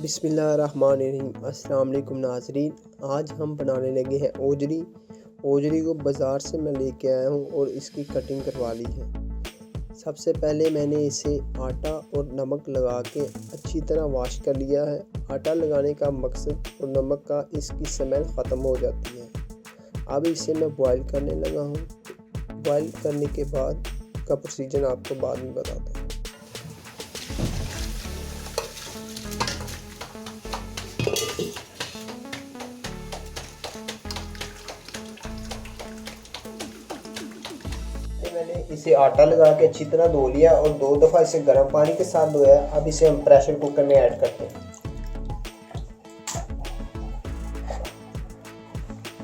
बिस्मिल्लाहिर्रहमानिर्रहीम। अस्सलाम वालेकुम नाज़रीन। आज हम बनाने लगे हैं ओजरी। ओजरी को बाज़ार से मैं लेके आया हूँ और इसकी कटिंग करवा ली है। सबसे पहले मैंने इसे आटा और नमक लगा के अच्छी तरह वॉश कर लिया है। आटा लगाने का मकसद और नमक का इसकी स्मेल ख़त्म हो जाती है। अब इसे मैं बॉईल करने लगा हूँ। बॉईल करने के बाद का प्रोसीजर आपको बाद में बताता हूँ। मैंने इसे आटा लगा के अच्छी तरह धो लिया और 2 दफ़ा इसे गर्म पानी के साथ धोया। अब इसे हम प्रेशर कुकर में ऐड करते हैं।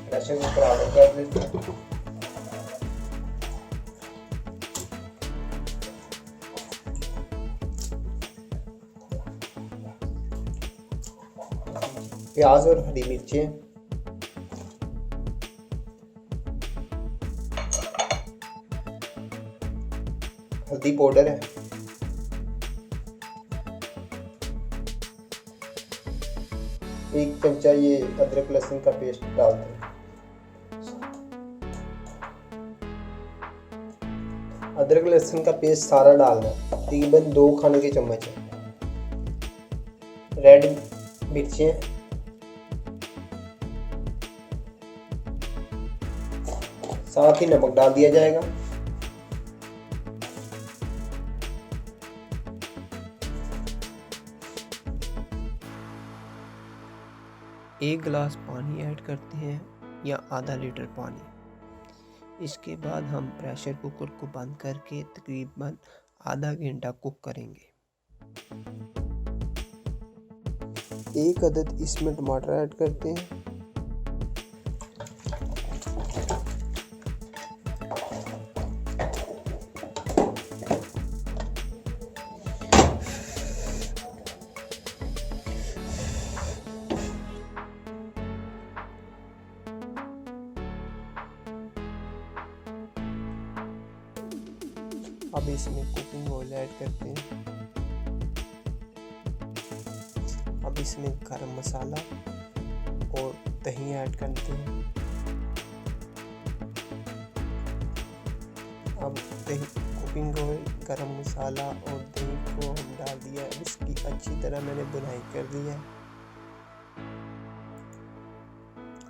प्रेशर कुकर ऑन कर देते हैं। प्याज और हरी मिर्चें, हल्दी पाउडर है, एक चमचा ये अदरक लहसुन का पेस्ट डालते हैं। अदरक लहसुन का पेस्ट सारा डालना है, तकरीबन 2 खाने के चम्मच है। रेड मिर्चें, साथ ही नमक डाल दिया जाएगा। एक गिलास पानी ऐड करते हैं या आधा लीटर पानी। इसके बाद हम प्रेशर कुकर को बंद करके तकरीबन आधा घंटा कुक करेंगे। एक अदद इसमें टमाटर ऐड करते हैं। अब इसमें कुकिंग ऑयल ऐड करते हैं। अब इसमें गरम मसाला और दही ऐड करते हैं। अब दही, कुकिंग ऑयल, गरम मसाला और दही को हम डाल दिया। अब इसकी अच्छी तरह मैंने बुनाई कर दी है।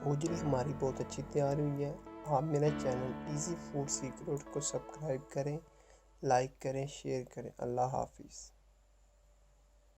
ओजरी हमारी बहुत अच्छी तैयार हुई है। आप मेरा चैनल इजी फूड सीक्रेट को सब्सक्राइब करें, लाइक करें, शेयर करें। अल्लाह हाफिज़।